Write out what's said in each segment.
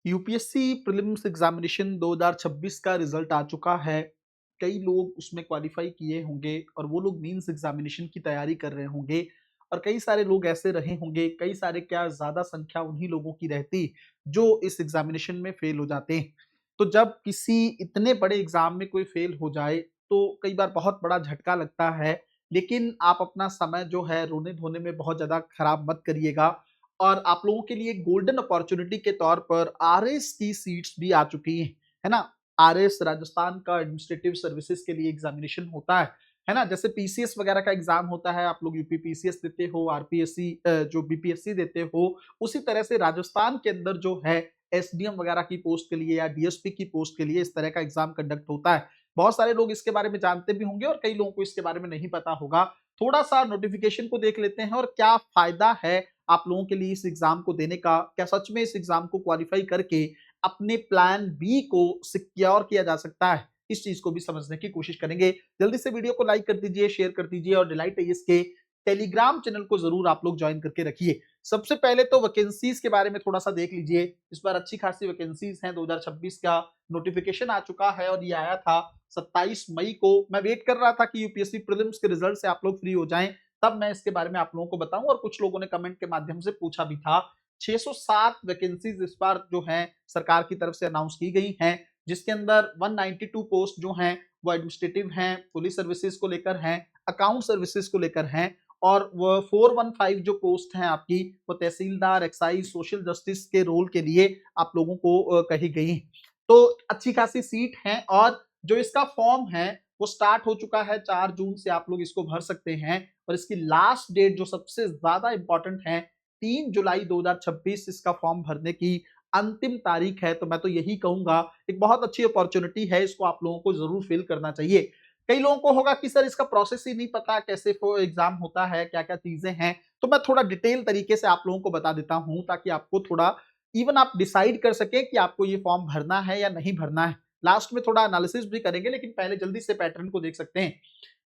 UPSC prelims examination 2026 का result आ चुका है। कई लोग उसमें क्वालिफाई किए होंगे और वो लोग मेंस एग्जामिनेशन की तैयारी कर रहे होंगे और कई सारे लोग ऐसे रहे होंगे, कई सारे क्या ज़्यादा संख्या उन्हीं लोगों की रहती जो इस एग्जामिनेशन में फेल हो जाते हैं। तो जब किसी इतने बड़े एग्जाम में कोई फेल हो जाए तो कई बार बहुत बड़ा झटका लगता है। लेकिन आप अपना समय जो है रोने-धोने में बहुत ज़्यादा खराब मत करिएगा और आप लोगों के लिए गोल्डन अपॉर्चुनिटी के तौर पर आरएस की सीट्स भी आ चुकी हैं, है ना? आरएस राजस्थान का एडमिनिस्ट्रेटिव सर्विसेज के लिए एग्जामिनेशन होता है ना? जैसे पीसीएस वगैरह का एग्जाम होता है, आप लोग यूपी पीसीएस देते हो, आरपीएससी जो बीपीएससी देते हो, उसी तरह से राजस्थान के अंदर जो है एसडीएम वगैरह की पोस्ट के लिए या डीएसपी की पोस्ट के लिए इस तरह का एग्जाम कंडक्ट होता है। बहुत सारे लोग इसके बारे में जानते भी होंगे और कई लोगों को इसके बारे में नहीं पता होगा। थोड़ा सा नोटिफिकेशन को देख लेते हैं और क्या फायदा है आप लोगों के लिए इस एग्जाम को देने का, क्या सच में इस एग्जाम को क्वालिफाई करके अपने प्लान बी को सिक्योर किया जा सकता है, इस चीज को भी समझने की कोशिश करेंगे। जल्दी से वीडियो को लाइक कर दीजिए, शेयर कर दीजिए और डिलाइट आईएएस के टेलीग्राम चैनल को जरूर आप लोग ज्वाइन करके रखिए। सबसे पहले तो वैकेंसीज के बारे में थोड़ा सा देख लीजिए। इस बार अच्छी खासी वैकेंसीज हैं। 2026 का नोटिफिकेशन आ चुका है और ये आया था 27 मई को। मैं वेट कर रहा था कि यूपीएससी प्रीलिम्स के रिजल्ट से आप लोग फ्री हो जाएं, तब मैं इसके बारे में आप लोगों को बताऊं। और कुछ लोगों ने कमेंट के माध्यम से पूछा भी था। 607 वैकेंसीज इस बार जो हैं सरकार की तरफ से अनाउंस की गई हैं, जिसके अंदर 192 पोस्ट जो हैं वो एडमिनिस्ट्रेटिव हैं, पुलिस सर्विसेज को लेकर हैं, अकाउंट सर्विसेज को लेकर हैं और वो 415 जो पोस्ट हैं आपकी वो तहसीलदार, एक्साइज, सोशल जस्टिस के रोल के लिए आप लोगों को कही गई। तो अच्छी खासी सीट है और जो इसका फॉर्म है वो स्टार्ट हो चुका है। 4 जून से आप लोग इसको भर सकते हैं और इसकी लास्ट डेट जो सबसे ज्यादा इंपॉर्टेंट है, 3 जुलाई 2026 इसका फॉर्म भरने की अंतिम तारीख है। तो मैं तो यही कहूंगा, एक बहुत अच्छी अपॉर्चुनिटी है, इसको आप लोगों को जरूर फिल करना चाहिए। कई लोगों को होगा कि सर इसका प्रोसेस ही नहीं पता, कैसे एग्जाम होता है, क्या क्या चीजें हैं। तो मैं थोड़ा डिटेल तरीके से आप लोगों को बता देता हूं ताकि आपको थोड़ा इवन आप डिसाइड कर सकें कि आपको ये फॉर्म भरना है या नहीं भरना है। लास्ट में थोड़ा एनालिसिस भी करेंगे, लेकिन पहले जल्दी से पैटर्न को देख सकते हैं।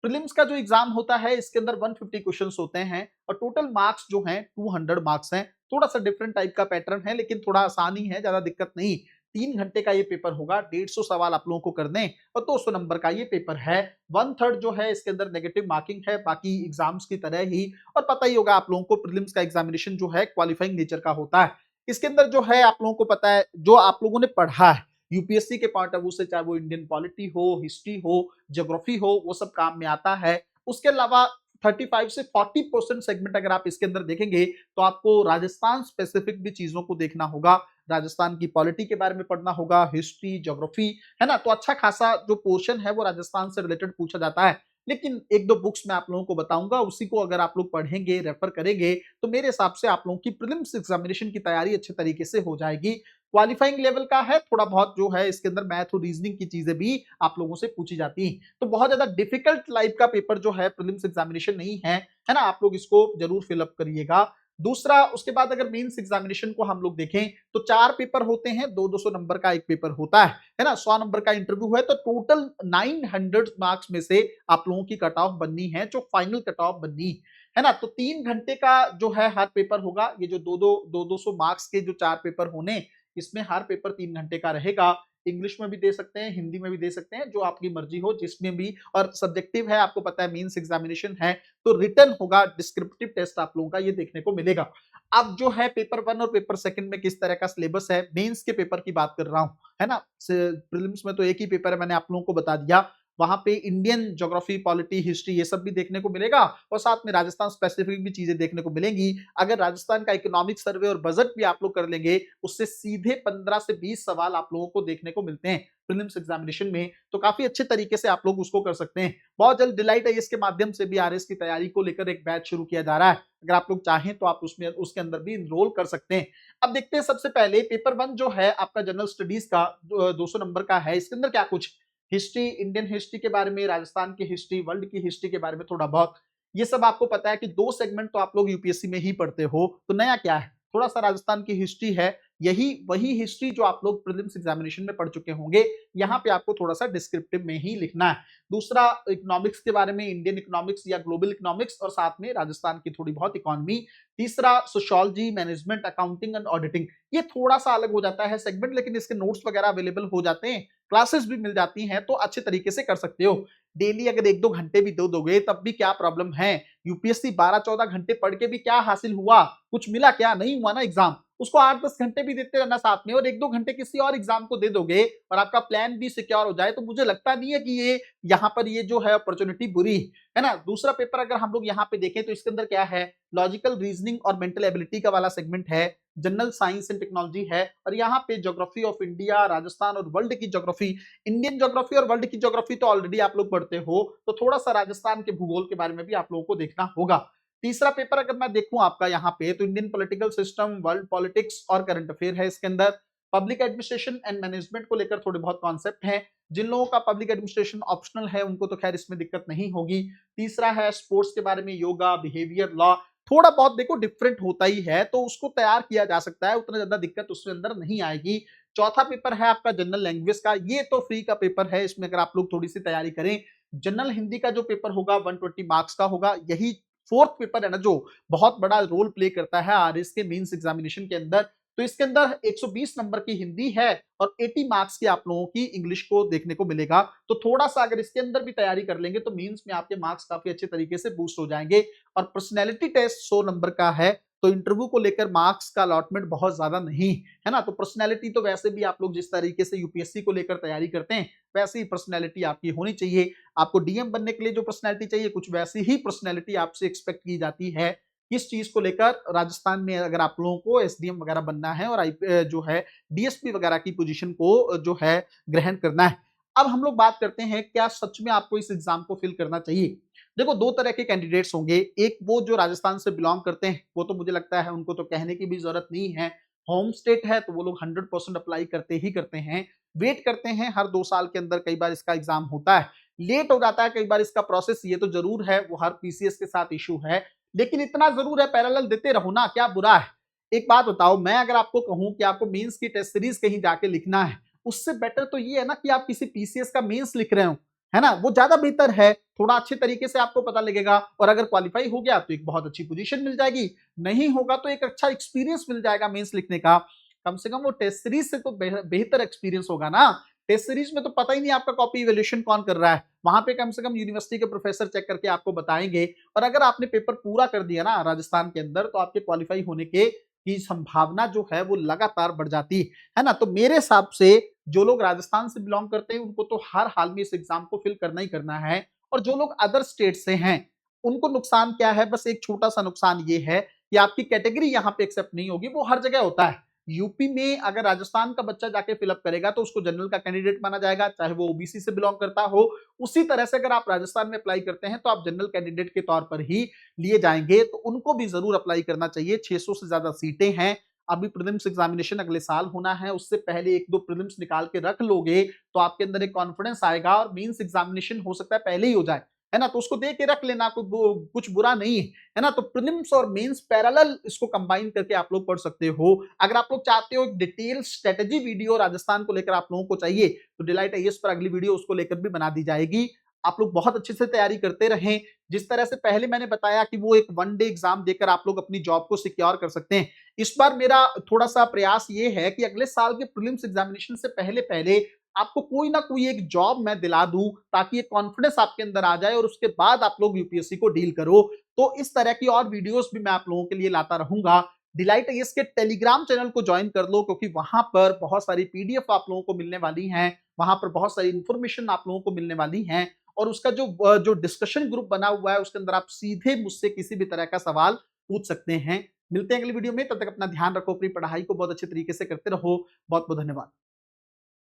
प्रीलिम्स का जो एग्जाम होता है इसके अंदर 150 क्वेश्चंस होते हैं और टोटल मार्क्स जो हैं 200 मार्क्स हैं। थोड़ा सा डिफरेंट टाइप का पैटर्न है लेकिन थोड़ा आसान ही है, ज्यादा दिक्कत नहीं। 3 घंटे का ये पेपर होगा, 150 सवाल आप लोगों को करने और 200 नंबर का ये पेपर है। 1/3 जो है इसके अंदर नेगेटिव मार्किंग है, बाकी एग्जाम्स की तरह ही। और पता ही होगा आप लोगों को प्रीलिम्स का एग्जामिनेशन जो है क्वालिफाइंग नेचर का होता है। इसके अंदर जो है आप लोगों को पता है, जो आप लोगों ने पढ़ा है यूपीएससी के पॉइंट ऑफ व्यू से, चाहे वो इंडियन पॉलिटी हो, हिस्ट्री हो, ज्योग्राफी हो, वो सब काम में आता है। उसके अलावा 35 से 40% सेगमेंट अगर आप इसके अंदर देखेंगे तो आपको राजस्थान स्पेसिफिक भी चीजों को देखना होगा। राजस्थान की पॉलिटी के बारे में पढ़ना होगा, हिस्ट्री, ज्योग्राफी, है ना? तो अच्छा खासा जो पोर्शन है वो राजस्थान से रिलेटेड पूछा जाता है। लेकिन एक दो बुक्स मैं आप लोगों को बताऊंगा, उसी को अगर आप लोग पढ़ेंगे, रेफर करेंगे, तो मेरे हिसाब से आप लोगों की प्रीलिम्स एग्जामिनेशन की तैयारी अच्छे तरीके से हो जाएगी। क्वालिफाइंग लेवल का है, थोड़ा बहुत जो है इसके अंदर मैथ और रीजनिंग की चीजें भी आप लोगों से पूछी जाती हैं। तो बहुत ज्यादा डिफिकल्ट लाइफ का पेपर जो है प्रीलिम्स एग्जामिनेशन नहीं है ना? आप लोग इसको जरूर फिलअप करिएगा। दूसरा, उसके बाद अगर मेंस एग्जामिनेशन को हम लोग देखें तो 4 पेपर होते हैं, 200 नंबर का एक पेपर होता है ना? 100 नंबर का इंटरव्यू है, तो टोटल 900 मार्क्स में से आप लोगों की कट ऑफ बननी है, जो फाइनल कट ऑफ बननी है ना? तो 3 घंटे का जो है हर पेपर होगा। ये जो 200 मार्क्स के जो 4 पेपर होने, इसमें हर पेपर 3 घंटे का रहेगा। इंग्लिश में भी दे सकते हैं, हिंदी में भी दे सकते हैं, जो आपकी मर्जी हो जिसमें भी। और सब्जेक्टिव है, आपको पता है मेंस एग्जामिनेशन है, तो रिटन होगा, डिस्क्रिप्टिव टेस्ट आप लोगों का ये देखने को मिलेगा। अब जो है पेपर 1 और पेपर 2 में किस तरह का सिलेबस है, मेंस के पेपर की बात कर रहा हूं, है ना? प्रीलिम्स में तो एक ही पेपर है, मैंने आप लोगों को बता दिया। वहां पे इंडियन ज्योग्राफी, पॉलिटी, हिस्ट्री ये सब भी देखने को मिलेगा और साथ में राजस्थान स्पेसिफिक भी चीजें देखने को मिलेंगी। अगर राजस्थान का इकोनॉमिक सर्वे और बजट भी आप लोग कर लेंगे, उससे सीधे 15 से 20 सवाल आप लोगों को देखने को मिलते हैं प्रीलिम्स एग्जामिनेशन में। तो काफी अच्छे तरीके से आप लोग उसको कर सकते हैं। बहुत जल्द डिलाइट आईएएस के माध्यम से भी आरएस की तैयारी को लेकर एक बैच शुरू किया जा रहा है। अगर आप लोग चाहें तो आप उसमें उसके अंदर भी इनरोल कर सकते हैं। अब देखते हैं, सबसे पहले पेपर 1 जो है आपका जनरल स्टडीज का 200 नंबर का है। इसके अंदर क्या कुछ हिस्ट्री, इंडियन हिस्ट्री के बारे में, राजस्थान की हिस्ट्री, वर्ल्ड की हिस्ट्री के बारे में थोड़ा बहुत, ये सब आपको पता है कि 2 सेगमेंट तो आप लोग यूपीएससी में ही पढ़ते हो। तो नया क्या है, थोड़ा सा राजस्थान की हिस्ट्री है, यही वही हिस्ट्री जो आप लोग प्रीलिम्स एग्जामिनेशन में पढ़ चुके होंगे, यहाँ पे आपको थोड़ा सा डिस्क्रिप्टिव में ही लिखना है। दूसरा इकोनॉमिक्स के बारे में, इंडियन इकोनॉमिक्स या ग्लोबल इकोनॉमिक्स, और साथ में राजस्थान की थोड़ी बहुत इकोनॉमी। तीसरा sociology, management, accounting and auditing. ये थोड़ा सा अलग हो जाता है सेगमेंट, लेकिन इसके नोट्स वगैरह अवेलेबल हो जाते हैं, क्लासेस भी मिल जाती हैं, तो अच्छे तरीके से कर सकते हो। डेली अगर 1-2 घंटे भी दे दोगे तब भी क्या प्रॉब्लम है। यूपीएससी 12-14 घंटे पढ़ के भी क्या हासिल हुआ, कुछ मिला क्या, नहीं हुआ ना एग्जाम। उसको 8-10 घंटे भी देते रहना साथ में, और 1-2 घंटे किसी और एग्जाम को दे दोगे और आपका प्लान भी सिक्योर हो जाए, तो मुझे लगता नहीं है कि ये यहाँ पर ये जो है अपॉर्चुनिटी बुरी है ना। दूसरा पेपर अगर हम लोग यहाँ पे देखें तो इसके अंदर क्या है, लॉजिकल रीजनिंग और मेंटल एबिलिटी का वाला सेगमेंट है, जनरल साइंस एंड टेक्नोलॉजी है, और यहाँ पे ज्योग्राफी ऑफ इंडिया, राजस्थान और वर्ल्ड की ज्योग्राफी। इंडियन ज्योग्राफी और वर्ल्ड की ज्योग्राफी तो ऑलरेडी आप लोग पढ़ते हो, तो थोड़ा सा राजस्थान के भूगोल के बारे में भी आप लोगों को देखना होगा। तीसरा पेपर अगर मैं देखूं आपका यहाँ पे, तो Indian political system, world politics और करंट अफेयर है इसके अंदर। पब्लिक एडमिनिस्ट्रेशन एंड मैनेजमेंट को लेकर थोड़े बहुत कॉन्सेप्ट हैं। जिन लोगों का पब्लिक एडमिनिस्ट्रेशन ऑप्शनल है उनको तो खैर इसमें दिक्कत नहीं होगी। तीसरा है स्पोर्ट्स के बारे में, योगा, बिहेवियर, लॉ। थोड़ा बहुत देखो डिफरेंट होता ही है, तो उसको तैयार किया जा सकता है, उतना ज्यादा दिक्कत उसके अंदर नहीं आएगी। चौथा पेपर है आपका जनरल लैंग्वेज का, ये तो फ्री का पेपर है, इसमें अगर आप लोग थोड़ी सी तैयारी करें। जनरल हिंदी का जो पेपर होगा 120 मार्क्स का होगा। यही फोर्थ पेपर है ना जो बहुत बड़ा रोल प्ले करता है आरएस के मेंस एग्जामिनेशन के अंदर। तो इसके अंदर 120 नंबर की हिंदी है और 80 मार्क्स की आप लोगों की इंग्लिश को देखने को मिलेगा। तो थोड़ा सा अगर इसके अंदर भी तैयारी कर लेंगे तो मेंस में आपके मार्क्स काफी अच्छे तरीके से बूस्ट हो जाएंगे। और पर्सनैलिटी टेस्ट 100 नंबर का है, तो इंटरव्यू को लेकर मार्क्स का अलॉटमेंट बहुत ज्यादा नहीं है ना। तो पर्सनैलिटी तो वैसे भी आप लोग जिस तरीके से यूपीएससी को लेकर तैयारी करते हैं वैसी ही पर्सनैलिटी आपकी होनी चाहिए। आपको डीएम बनने के लिए जो पर्सनैलिटी चाहिए कुछ वैसी ही पर्सनैलिटी आपसे एक्सपेक्ट की जाती है। किस चीज को लेकर, राजस्थान में अगर आप लोगों को एसडीएम वगैरह बनना है और जो है डीएसपी वगैरह की पोजीशन को जो है ग्रहण करना है। अब हम लोग बात करते हैं क्या सच में आपको इस एग्जाम को फिल करना चाहिए। देखो दो तरह के कैंडिडेट्स होंगे, एक वो जो राजस्थान से बिलोंग करते हैं, वो तो मुझे लगता है उनको तो कहने की भी जरूरत नहीं है। होम स्टेट है तो वो लोग 100% अप्लाई करते ही करते हैं, वेट करते हैं हर 2 साल के अंदर कई बार इसका एग्जाम होता है, लेट हो जाता है कई बार इसका प्रोसेस, ये तो जरूर है, वो हर पीसीएस के साथ इशू है। लेकिन इतना जरूर है पैरेलल देते रहो ना, क्या बुरा है। एक बात बताओ, मैं अगर आपको कहूं कि आपको मेंस की टेस्ट सीरीज कहीं जाके लिखना है, उससे बेटर तो ये है ना कि आप किसी पीसीएस का मेंस लिख रहे हो, है ना, वो ज्यादा बेहतर है। थोड़ा अच्छे तरीके से आपको पता लगेगा, और अगर क्वालिफाई हो गया तो एक बहुत अच्छी पोजीशन मिल जाएगी, नहीं होगा तो एक अच्छा एक्सपीरियंस मिल जाएगा मेंस लिखने का। कम से कम वो टेस्ट सीरीज से तो बेहतर एक्सपीरियंस होगा ना। टेस्ट सीरीज में तो पता ही नहीं आपका कॉपी इवैल्यूएशन कौन कर रहा है, वहां पे कम से कम यूनिवर्सिटी के प्रोफेसर चेक करके आपको बताएंगे। और अगर आपने पेपर पूरा कर दिया ना राजस्थान के अंदर, तो आपके क्वालिफाई होने के की संभावना जो है वो लगातार बढ़ जाती है ना। तो मेरे हिसाब से जो लोग राजस्थान से बिलोंग करते हैं उनको तो हर हाल में इस एग्जाम को फिल करना ही करना है। और जो लोग अदर स्टेट से हैं उनको नुकसान क्या है, बस एक छोटा सा नुकसान ये है कि आपकी कैटेगरी यहाँ पे एक्सेप्ट नहीं होगी, वो हर जगह होता है। यूपी में अगर राजस्थान का बच्चा जाके फिलअप करेगा तो उसको जनरल का कैंडिडेट माना जाएगा, चाहे वो ओबीसी से बिलोंग करता हो। उसी तरह से अगर आप राजस्थान में अप्लाई करते हैं तो आप जनरल कैंडिडेट के तौर पर ही लिए जाएंगे, तो उनको भी जरूर अप्लाई करना चाहिए। 600 से ज्यादा सीटें हैं, अभी प्रीलिम्स एग्जामिनेशन अगले साल होना है, उससे पहले 1-2 प्रीलिम्स निकाल के रख लोगे तो आपके अंदर एक कॉन्फिडेंस आएगा, और मेंस एग्जामिनेशन हो सकता है पहले ही हो जाए, है ना। तो उसको दे के रख लेना, कुछ बुरा नहीं है ना। तो प्रीलिम्स और मेंस पैरेलल इसको कंबाइन करके आप लोग पढ़ सकते हो। अगर आप लोग चाहते हो एक डिटेल स्ट्रेटेजी वीडियो राजस्थान को लेकर आप लोगों को चाहिए, तो डिलाइट आईएएस पर अगली वीडियो उसको लेकर भी बना दी जाएगी। आप लोग बहुत अच्छे से तैयारी करते रहें। जिस तरह से पहले मैंने बताया कि वो एक 1 डे एग्जाम देकर आप लोग अपनी जॉब को सिक्योर कर सकते हैं, इस बार मेरा थोड़ा सा प्रयास ये है कि अगले साल के प्रीलिम्स एग्जामिनेशन से पहले पहले आपको कोई ना कोई एक जॉब मैं दिला दूं, ताकि एक कॉन्फिडेंस आपके अंदर आ जाए और उसके बाद आप लोग यूपीएससी को डील करो। तो इस तरह की और वीडियोस भी मैं आप लोगों के लिए लाता रहूंगा। डिलाइट आईएएस के टेलीग्राम चैनल को ज्वाइन कर लो, क्योंकि वहां पर बहुत सारी पीडीएफ आप लोगों को मिलने वाली हैं, वहां पर बहुत सारी इंफॉर्मेशन आप लोगों को मिलने वाली हैं। और उसका जो डिस्कशन ग्रुप बना हुआ है उसके अंदर आप सीधे मुझसे किसी भी तरह का सवाल पूछ सकते हैं। मिलते हैं अगली वीडियो में, तब तक अपना ध्यान रखो, अपनी पढ़ाई को बहुत अच्छे तरीके से करते रहो। बहुत बहुत धन्यवाद।